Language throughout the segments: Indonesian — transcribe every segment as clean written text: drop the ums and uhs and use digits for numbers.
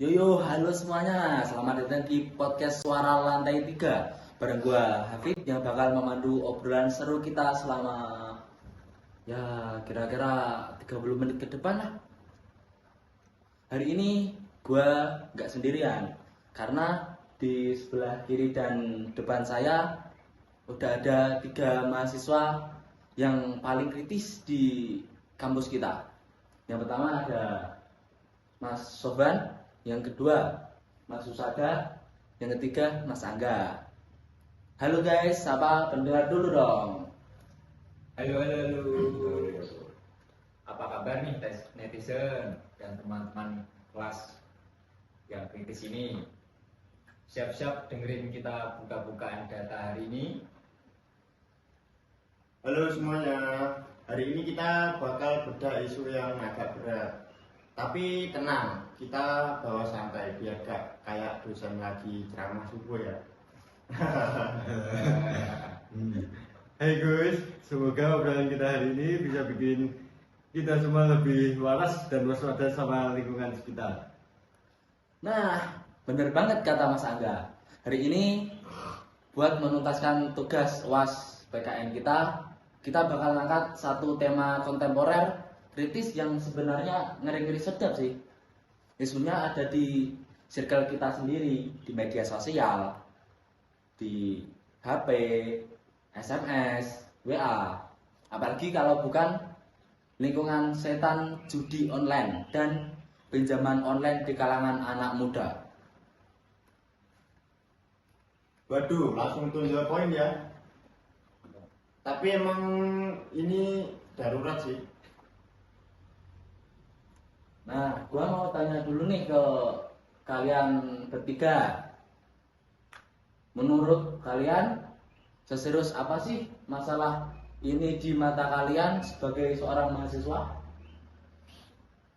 Halo semuanya. Selamat datang di podcast Suara Lantai 3. Bareng gua Hafid yang bakal memandu obrolan seru kita selama kira-kira 30 menit ke depan lah. Hari ini gua nggak sendirian karena di sebelah kiri dan depan saya udah ada 3 mahasiswa yang paling kritis di kampus kita. Yang pertama ada Mas Soban, yang kedua Mas Susada, yang ketiga Mas Angga. Halo guys, sapa pendengar dulu dong. Halo. Apa kabar nih netizen dan teman-teman kelas yang kritis ini? Siap-siap dengerin kita buka-bukaan data hari ini. Halo semuanya, hari ini kita bakal bedah isu yang agak berat. Tapi tenang, kita bawa santai biar gak kayak dosen lagi ceramah subuh ya. Hai guys, semoga obrolan kita hari ini bisa bikin kita semua lebih waras dan waspada sama lingkungan sekitar. Nah, bener banget kata Mas Angga. Hari ini buat menuntaskan tugas UAS PKN kita bakal angkat satu tema kontemporer kritis yang sebenarnya ngeri-ngeri sedap sih. Isunya ada di circle kita sendiri, di media sosial, di HP, SMS, WA. Apalagi kalau bukan lingkungan setan judi online dan pinjaman online di kalangan anak muda. Waduh, langsung tunjuk poin ya. Tapi emang ini darurat sih. Nah, gua mau tanya dulu nih ke kalian bertiga. Menurut kalian, seserius apa sih masalah ini di mata kalian sebagai seorang mahasiswa?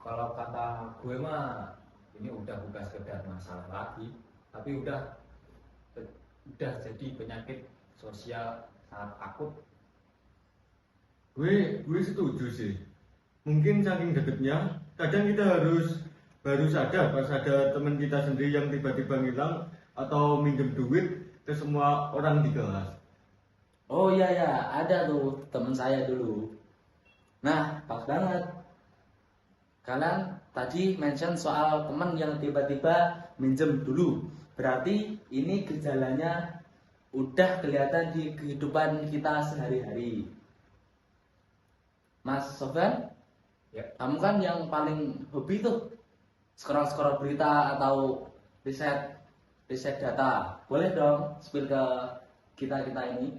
Kalau kata gue mah ini udah bukan sekedar masalah lagi, tapi udah jadi penyakit sosial sangat akut. Gue setuju sih. Mungkin saking deketnya, kadang kita harus baru sadar pas ada teman kita sendiri yang tiba-tiba ngilang atau minjem duit ke semua orang di kelas. Oh iya ya, ada tuh temen saya dulu. Nah, pas banget. Kalian tadi mention soal temen yang tiba-tiba minjem dulu. Berarti ini gejalanya udah kelihatan di kehidupan kita sehari-hari. Mas Sofyan, Ya. kamu kan yang paling hobi tuh scroll-scroll berita atau riset data. Boleh dong spill ke kita ini.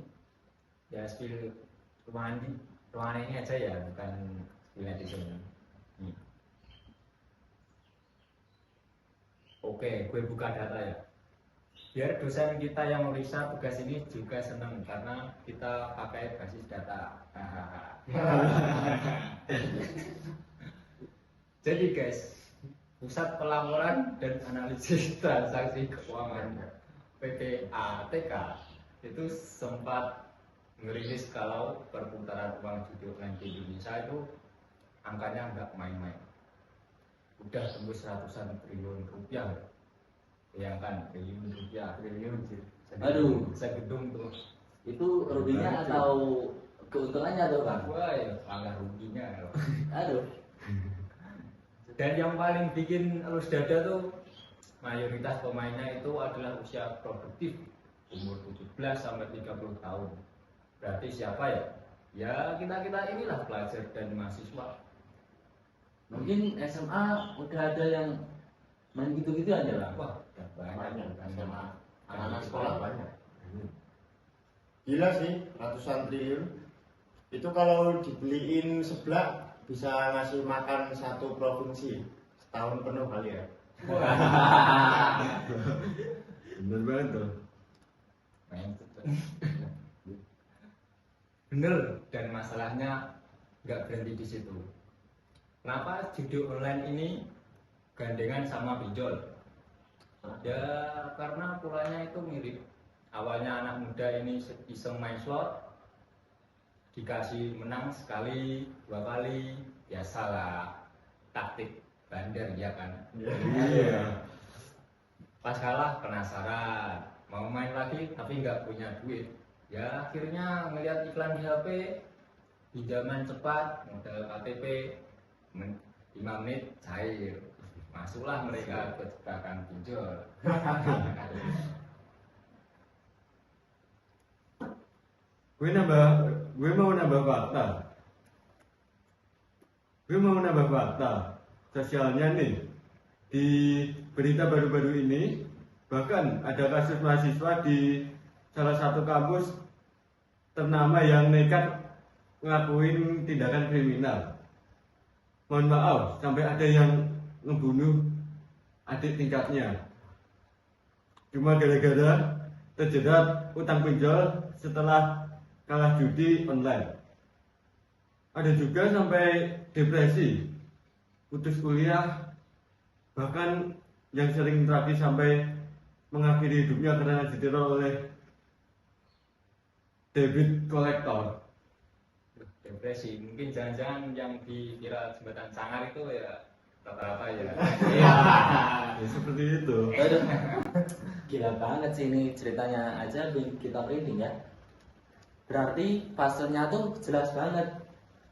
Ya spill ruangan ini aja ya, bukan spill di sini. Oke, gue buka data ya. Biar dosen kita yang meriksa tugas ini juga seneng karena kita pakai basis data. Jadi guys, Pusat Pelaporan dan Analisis Transaksi Keuangan (PPATK) itu sempat merilis kalau perputaran uang judi online di Indonesia itu angkanya nggak main-main. Udah tembus ratusan triliun rupiah. Bayangkan, triliun rupiah, triliun sih. Aduh. Segedung tuh. Itu ruginya atau keuntungannya tuh Bang? Wah, ya malah ruginya. Aduh. Dan yang paling bikin elus dada tuh mayoritas pemainnya itu adalah usia produktif, umur 17 sampai 30 tahun. Berarti siapa ya? Ya kita inilah pelajar dan mahasiswa. Mungkin SMA udah ada yang main gitu-gitu aja lah. Wah, udah banyak sama anak-anak sekolah banyak. Gila sih, ratusan triliun. Itu kalau dibeliin seblak bisa ngasih makan satu provinsi setahun penuh kali ya. Bener banget tuh. Bener, dan masalahnya nggak berhenti di situ. Kenapa judi online ini gandengan sama pinjol? Ya karena polanya itu mirip. Awalnya anak muda ini iseng main slot, dikasih menang sekali, 2 kali, biasalah taktik bandar ya kan. Iya. pas kalah penasaran, mau main lagi tapi nggak punya duit. Ya akhirnya ngeliat iklan di HP, pinjaman cepat, modal KTP, 5 menit cair. Masuklah mereka ke jebakan pinjol. Gue mau nambah fakta. Sosialnya nih, di berita baru-baru ini bahkan ada kasus mahasiswa di salah satu kampus ternama yang nekat ngelakuin tindakan kriminal. Mohon maaf, sampai ada yang ngebunuh adik tingkatnya cuma gara-gara terjerat utang pinjol setelah kalah judi online. Ada juga sampai depresi, putus kuliah, bahkan yang sering tragis sampai mengakhiri hidupnya karena diteror oleh debit kolektor. Depresi, mungkin jangan-jangan yang di viral jembatan Cangar itu ya rata-rata ya. Iya. Ya, seperti itu. Aduh, gila banget sih ini ceritanya aja bikin kita merinding ya. Berarti fasenya tuh jelas banget.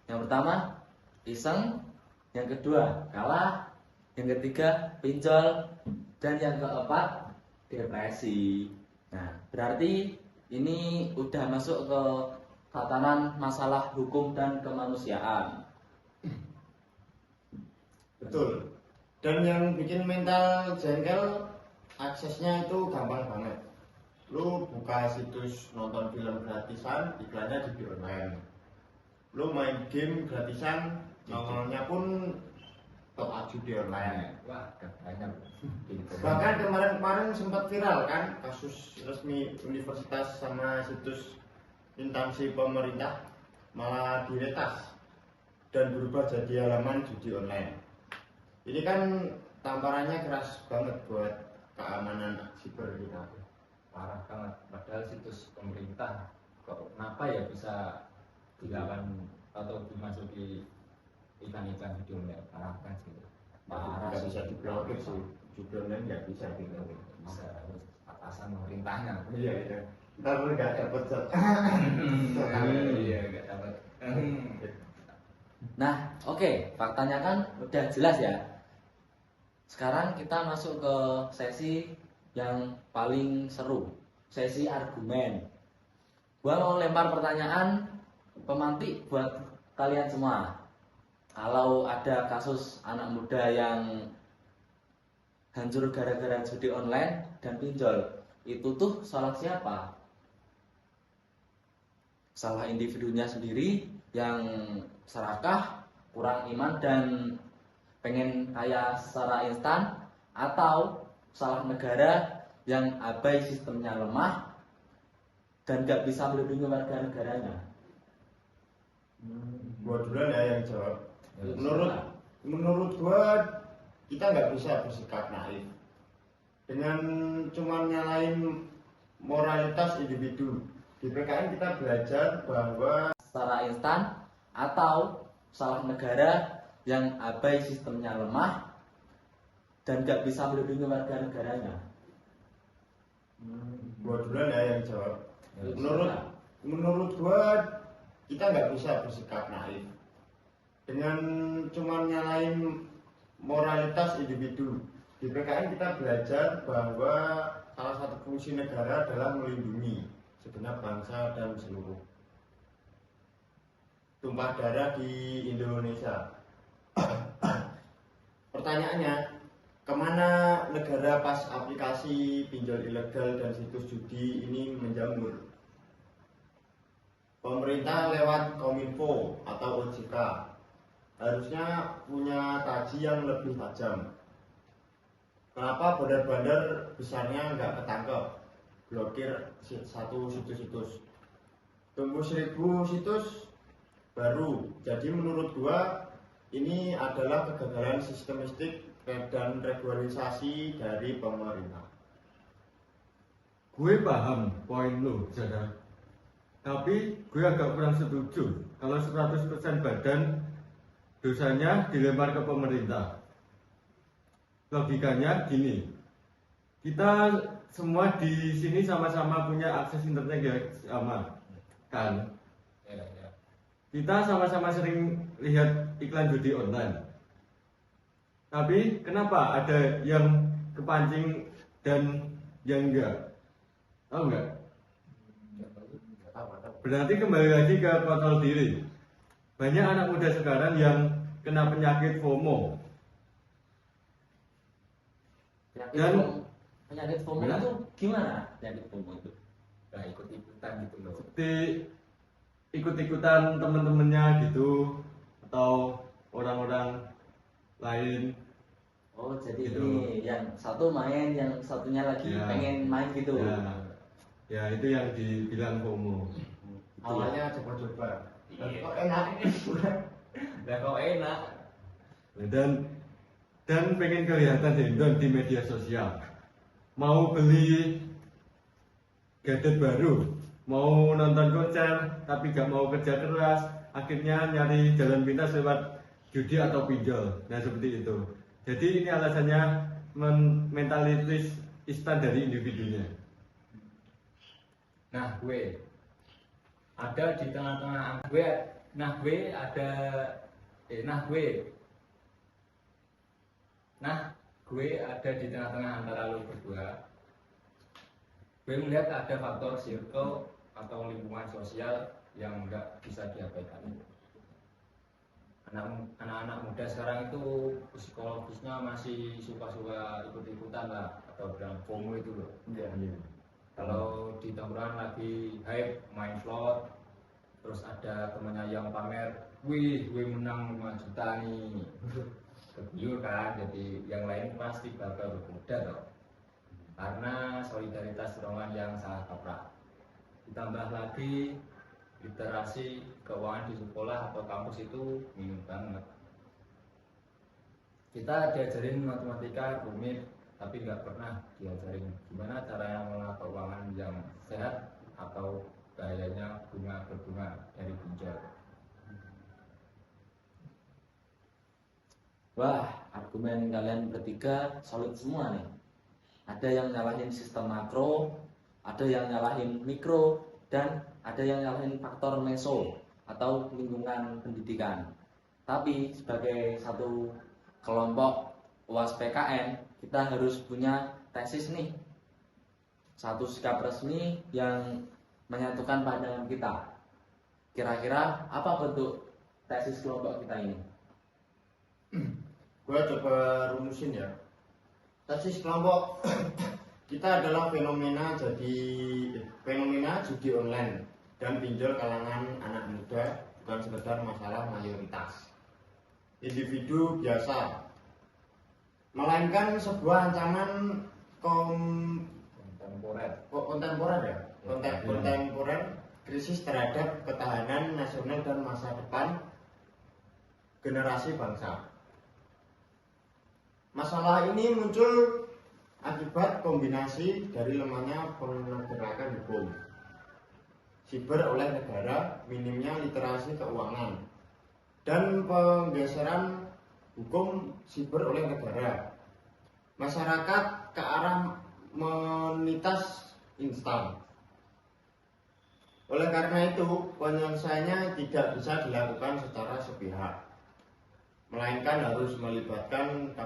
Yang pertama iseng, yang kedua kalah, yang ketiga pinjol, dan yang keempat depresi. Nah, berarti ini udah masuk ke tatanan masalah hukum dan kemanusiaan. Betul. Dan yang bikin mental jengkel, aksesnya itu gampang banget. Lu buka situs nonton film gratisan, iklannya di online. Lu main game gratisan, nongolnya pun top up judi online. Wah, ada banyak. Bahkan kemarin sempat viral kan kasus resmi universitas sama situs instansi pemerintah malah diretas dan berubah jadi halaman judi online. Ini kan tamparannya keras banget buat keamanan siber kita. Parah banget, padahal situs pemerintah kok kenapa ya bisa dilakukan atau dimasuki iklan-iklan judi online, parah kan sih. Nggak bisa diblokir sih, judi online nggak bisa diblokir. Bisa harus atasan pemerintahnya. Iya itu. Ntar lu nggak dapet zat. Iya, nggak dapat. Nah, oke, faktanya kan udah jelas ya. Sekarang kita masuk ke sesi yang paling seru, sesi argumen. Gua mau lempar pertanyaan pemantik buat kalian semua. Kalau ada kasus anak muda yang hancur gara-gara judi online dan pinjol, itu tuh salah siapa? Salah individunya sendiri yang serakah, kurang iman dan pengen kaya secara instan, atau salah negara yang abai sistemnya lemah dan gak bisa melindungi warga negaranya? Gua duluan ya yang jawab. Menurut gua kita nggak bisa bersikap naif dengan cuma nyalain moralitas individu. Di PKN kita belajar bahwa Secara instan atau salah negara yang abai sistemnya lemah dan gak bisa melindungi warga negaranya? gua duluan ya yang jawab. Menurut gua kita nggak bisa bersikap naif dengan cuma nyalain moralitas individu. Di PKN kita belajar bahwa salah satu fungsi negara adalah melindungi segenap bangsa dan seluruh tumpah darah di Indonesia. Pertanyaannya, kemana negara pas aplikasi pinjol ilegal dan situs judi ini menjamur? Pemerintah lewat Kominfo atau OJK harusnya punya taji yang lebih tajam. Kenapa bandar-bandar besarnya nggak ketangkep? Blokir satu situs-situs. Tunggu 1000 situs baru. Jadi menurut gua ini adalah kegagalan sistematik dan regularisasi dari pemerintah. Gue paham poin lo, Jada. Tapi gue agak kurang setuju kalau 100% badan dosanya dilempar ke pemerintah. Logikanya gini, kita semua di sini sama-sama punya akses internet ya sama kan. Ya, ya. Kita sama-sama sering lihat iklan judi online. Tapi kenapa ada yang kepancing dan yang enggak? Tahu enggak? Berarti kembali lagi ke kontrol diri. Banyak anak muda sekarang yang kena penyakit FOMO. Penyakit FOMO Ya. itu gimana? Penyakit FOMO itu? Nah, ikut-ikutan gitu loh. Seperti ikut-ikutan teman-temannya gitu atau orang-orang lain. Oh, jadi Gitu. ini yang satu main, yang satunya lagi Ya. pengen main gitu. Ya, ya itu yang dibilang FOMO. Awalnya coba-coba. Iya. Kok enak? Lah kok enak. Dan pengen kelihatan hendon di media sosial. Mau beli gadget baru, mau nonton konser tapi gak mau kerja keras, akhirnya nyari jalan pintas lewat judi atau pinjol. Nah seperti itu. Jadi ini alasannya mentalitas instan dari individunya. Nah, gue ada di tengah-tengah gue. Nah, gue ada gue ada di tengah-tengah antara lo berdua. Gue melihat ada faktor circle atau lingkungan sosial yang nggak bisa diabaikan. Anak-anak muda sekarang itu psikologisnya masih suka-suka ikut-ikutan lah, atau bilang FOMO itu loh. Kalau di tongkrongan lagi hype main slot, terus ada temannya yang pamer, wih gue menang 5 juta nih, kebuyur kan. Jadi yang lain pasti bakal bermuda toh, karena solidaritas dorongan yang sangat kaprah. Ditambah lagi literasi keuangan di sekolah atau kampus itu minim banget. Kita diajarin matematika rumit, tapi nggak pernah diajarin gimana caranya mengelola keuangan yang sehat atau bahayanya berbunga dari pinjol. Wah, argumen kalian bertiga solid semua nih. Ada yang nyalahin sistem makro, ada yang nyalahin mikro, dan ada yang nyalahin faktor meso atau lingkungan pendidikan. Tapi sebagai satu kelompok UAS PKN, kita harus punya tesis nih, satu sikap resmi yang menyatukan pandangan kita. Kira-kira apa bentuk tesis kelompok kita ini? Gue coba rumusin ya. Tesis kelompok kita adalah fenomena judi online dan pinjol kalangan anak muda bukan sekedar masalah mayoritas individu biasa, melainkan sebuah ancaman kontemporer krisis terhadap ketahanan nasional dan masa depan generasi bangsa. Masalah ini muncul akibat kombinasi dari lemahnya penegakan hukum siber oleh negara, minimnya literasi keuangan, dan penggeseran hukum siber oleh negara masyarakat ke arah monetas instan. Oleh karena itu, penyelesaiannya tidak bisa dilakukan secara sepihak, melainkan harus melibatkan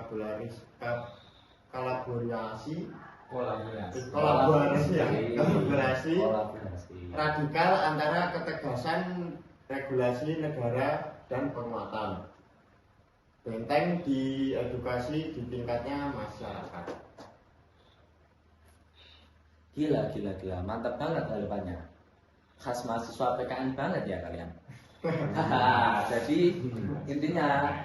kolaborasi radikal antara ketegasan regulasi negara dan penguatan benteng di edukasi di tingkatnya masyarakat. Gila, mantap banget jawabannya. Khas mahasiswa PKN banget ya kalian. Jadi intinya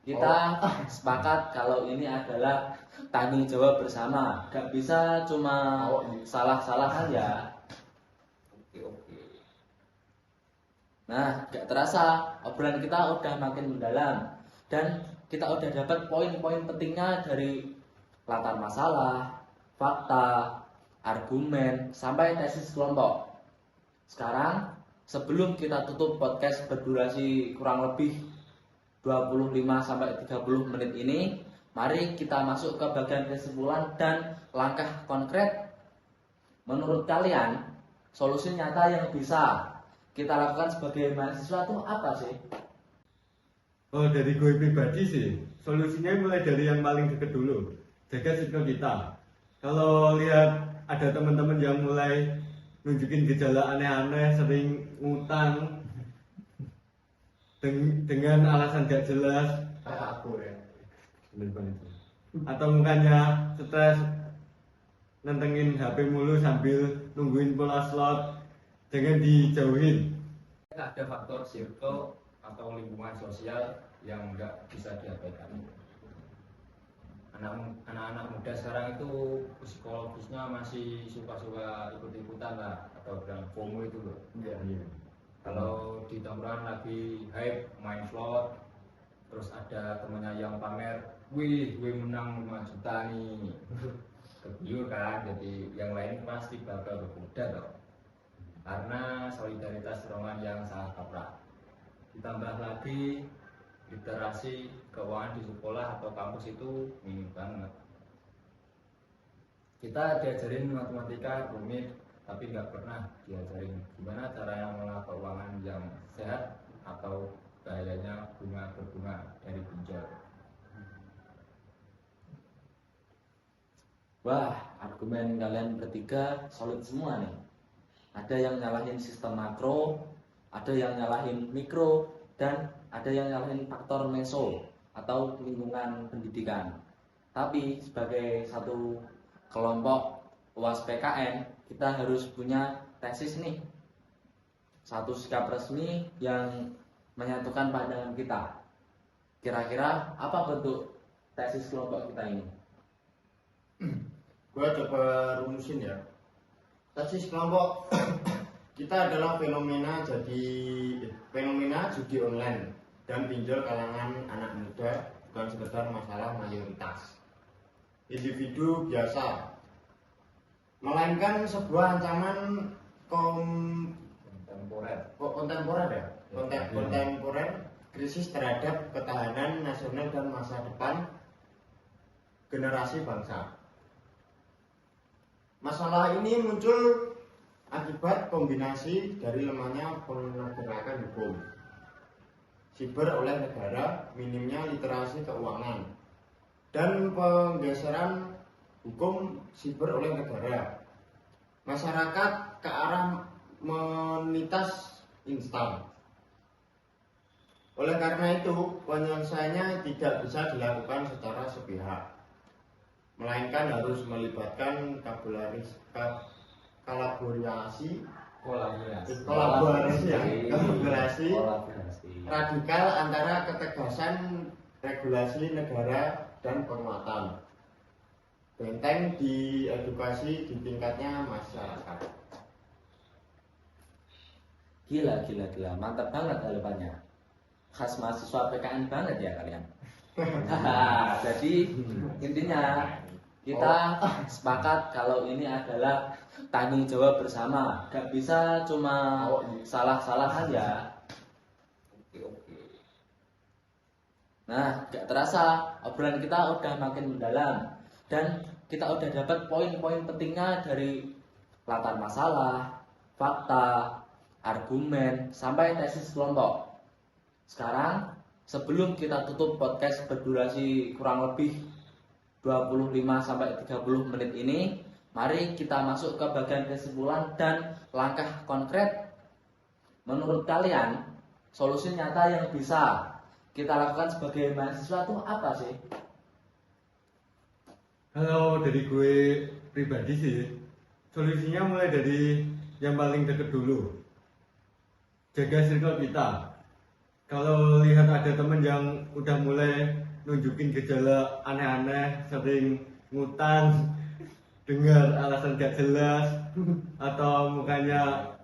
kita sepakat kalau ini adalah tanggung jawab bersama, gak bisa cuma salah-salahan ya. Oke. Nah, gak terasa obrolan kita udah makin mendalam dan kita udah dapat poin-poin pentingnya dari latar masalah, fakta, argumen, sampai tesis kelompok. Sekarang, sebelum kita tutup podcast berdurasi kurang lebih 25-30 menit ini, mari kita masuk ke bagian kesimpulan dan langkah konkret. Menurut kalian, solusi nyata yang bisa kita lakukan sebagai mahasiswa itu apa sih? Oh, dari gue pribadi sih, solusinya mulai dari yang paling deket dulu. Jaga circle kita. Kalau lihat ada teman-teman yang mulai nunjukin gejala aneh-aneh, sering ngutang dengan alasan gak jelas, Aku ya. atau mukanya stres nentengin HP mulu sambil nungguin pola slot, jangan dijauhin. Ada faktor circle atau lingkungan sosial yang nggak bisa diabaikan. Anak-anak muda sekarang itu psikologisnya masih suka-suka ikut-ikutan lah, atau bilang FOMO itu loh. Kalau di tongkrongan lagi hype main slot, terus ada temennya yang pamer, wih gue menang 5 juta nih, kegiur kan, jadi yang lain pasti bakal berkuda loh, karena solidaritas dorongan yang sangat kaprah. Ditambah lagi literasi keuangan di sekolah atau kampus itu minim banget. Kita diajarin matematika rumit, tapi nggak pernah diajarin gimana caranya mengelola keuangan yang sehat atau bahayanya bunga berbunga dari pinjol. Wah, argumen kalian bertiga solid semua nih. Ada yang nyalahin sistem makro, ada yang nyalahin mikro, dan ada yang nyalahin faktor meso atau lingkungan pendidikan. Tapi sebagai satu kelompok UAS PKN, kita harus punya tesis nih. Satu sikap resmi yang menyatukan pandangan kita. Kira-kira apa bentuk tesis kelompok kita ini? Gua coba rumusin ya. Tesis kelompok kita adalah fenomena judi online dan pinjol kalangan anak muda bukan sekedar masalah mayoritas individu biasa, melainkan sebuah ancaman kontemporer krisis terhadap ketahanan nasional dan masa depan generasi bangsa. Masalah ini muncul akibat kombinasi dari lemahnya penegakan hukum siber oleh negara, minimnya literasi keuangan, dan penggeseran hukum siber oleh negara. Masyarakat ke arah monetas instan. Oleh karena itu, penyelesaiannya tidak bisa dilakukan secara sepihak, melainkan harus melibatkan kolaborasi radikal antara ketegasan regulasi negara dan penguatan benteng di edukasi di tingkatnya masyarakat. Gila, mantap banget jawabannya. Khas mahasiswa PKN banget ya kalian. Jadi intinya kita sepakat kalau ini adalah tanggung jawab bersama, gak bisa cuma salah-salah aja. Nah, gak terasa obrolan kita udah makin mendalam dan kita udah dapat poin-poin pentingnya dari latar masalah, fakta, argumen, sampai tesis kelompok. Sekarang, sebelum kita tutup podcast berdurasi kurang lebih 25-30 menit ini, mari kita masuk ke bagian kesimpulan dan langkah konkret. Menurut kalian, solusi nyata yang bisa kita lakukan sebagai mahasiswa itu apa sih? Kalau dari gue pribadi sih, solusinya mulai dari yang paling deket dulu. Jaga circle kita. Kalau lihat ada temen yang udah mulai nunjukin gejala aneh-aneh, sering ngutang, dengar alasan gak jelas, atau mukanya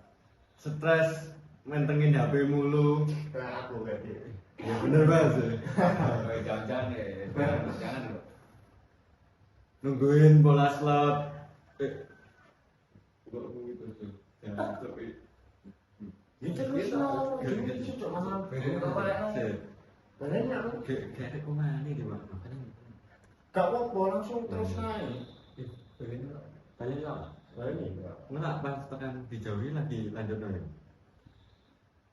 stres, mentengin HP mulu. Kayak aku berarti. Ya bener banget sih. Jangan jangan loh. Nungguin bola slot. Itu terus no, itu cuma masalah. Bener nggak? Kayak ada kemana nih Pak? gak apa-apa langsung terus naik. Balik lah. Enggak, pas tekan dijauhi lagi lanjut nih.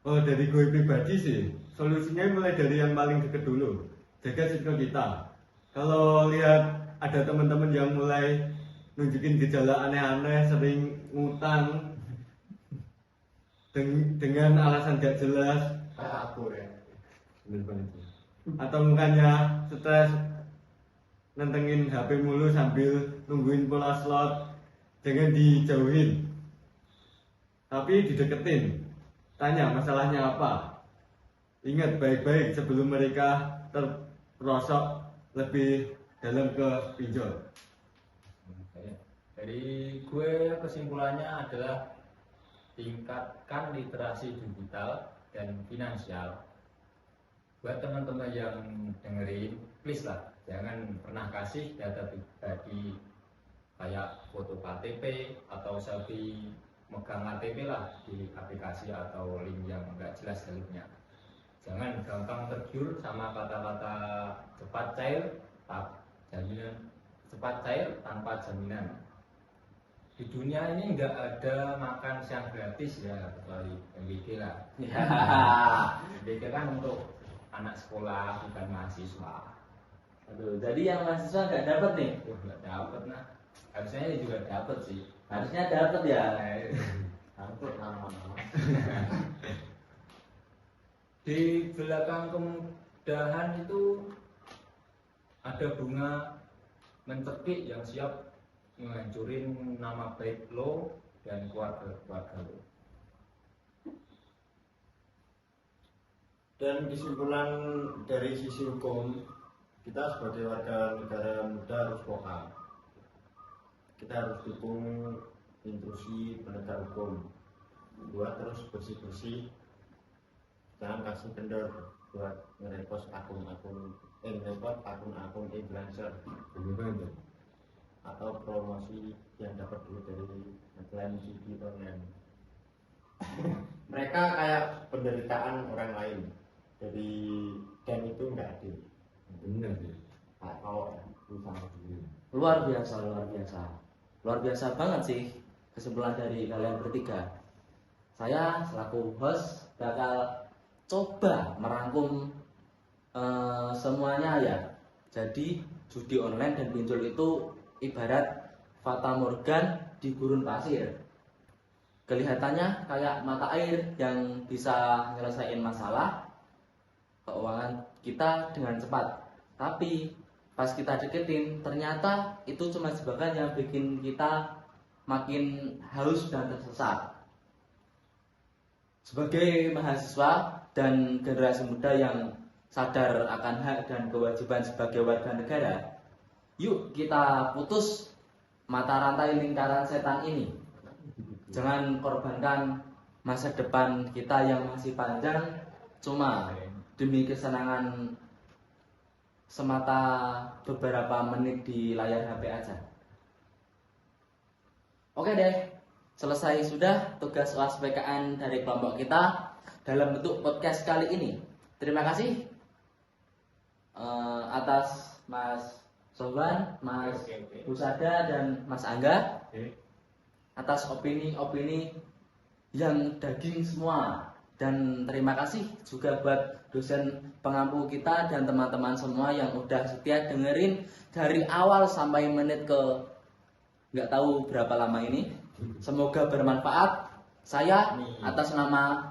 Oh, dari gue pribadi sih, solusinya mulai dari yang paling deket dulu. Jaga circle kita. Kalau lihat ada teman-teman yang mulai nunjukin gejala aneh-aneh, sering ngutang dengan alasan gak jelas, Kayak aku ya. bener banget. Atau mukanya stres, nentengin HP mulu sambil nungguin pola slot, jangan dijauhin, tapi dideketin. Tanya masalahnya apa. Ingat baik-baik sebelum mereka terperosok lebih dalam ke pinjol. Oke. Dari gue kesimpulannya adalah tingkatkan literasi digital dan finansial. Buat teman-teman yang dengerin, please lah jangan pernah kasih data pribadi kayak foto KTP atau selfie megang KTP lah di aplikasi atau link yang enggak jelas linknya. Jangan gampang tergiur sama kata-kata cepat cair tanpa jaminan. Di dunia ini enggak ada makan siang gratis ya, kecuali MBG lah. Ya. MBG kan untuk anak sekolah bukan mahasiswa. Aduh, jadi yang mahasiswa nggak dapat nih. Nggak dapet nah. Harusnya juga dapet sih. Harusnya dapat ya. Angkut nama-nama. Di belakang kemudahan itu ada bunga mencekik yang siap menghancurin nama baik lo dan keluarga lo. Dan kesimpulan dari sisi hukum, kita sebagai warga negara muda harus vokal. Kita harus dukung intrusi penegak hukum. Buat terus bersih-bersih, jangan kasih kendor buat nge-repost akun-akun influencer Bener banget. atau promosi yang dapat duit dari iklan judi online. Mereka kayak penderitaan orang lain. Dan itu enggak adil. Bener sih. Kalau usaha sendiri. Luar biasa, luar biasa. Luar biasa banget sih kesimpulan dari kalian bertiga. Saya selaku host bakal coba merangkum semuanya ya. Jadi judi online dan pinjol itu ibarat fata morgan di gurun pasir. Kelihatannya kayak mata air yang bisa nyelesain masalah keuangan kita dengan cepat. Tapi pas kita deketin, ternyata itu cuma jebakan yang bikin kita makin haus dan tersesat. Sebagai mahasiswa dan generasi muda yang sadar akan hak dan kewajiban sebagai warga negara, yuk kita putus mata rantai lingkaran setan ini. Jangan korbankan masa depan kita yang masih panjang cuma demi kesenangan semata beberapa menit di layar HP aja. Oke deh, selesai sudah tugas UAS PKN dari kelompok kita dalam bentuk podcast kali ini. Terima kasih atas Mas Soban, Mas Busada dan Mas Angga atas opini-opini yang daging semua. Dan terima kasih juga buat dosen pengampu kita dan teman-teman semua yang udah setia dengerin dari awal sampai menit ke nggak tahu berapa lama ini. Semoga bermanfaat. Saya atas nama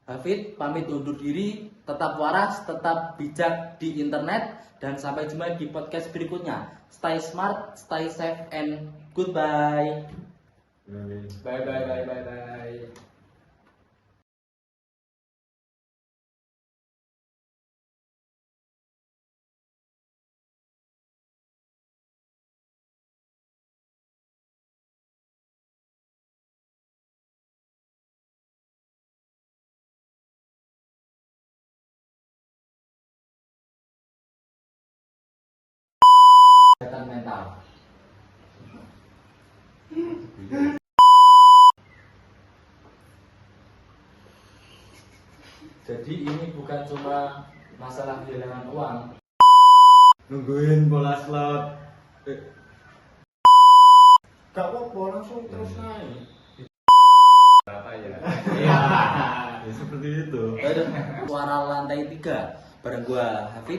Hafid pamit undur diri. Tetap waras, tetap bijak di internet, dan sampai jumpa di podcast berikutnya. Stay smart, stay safe, and goodbye. Bye. Kesehatan mental. Jadi ini bukan cuma masalah kehilangan uang, nungguin bola slot. Gak apa-apa, langsung terus naik. Apa ya? Ya seperti itu. Suara lantai 3 bareng gua Hafid.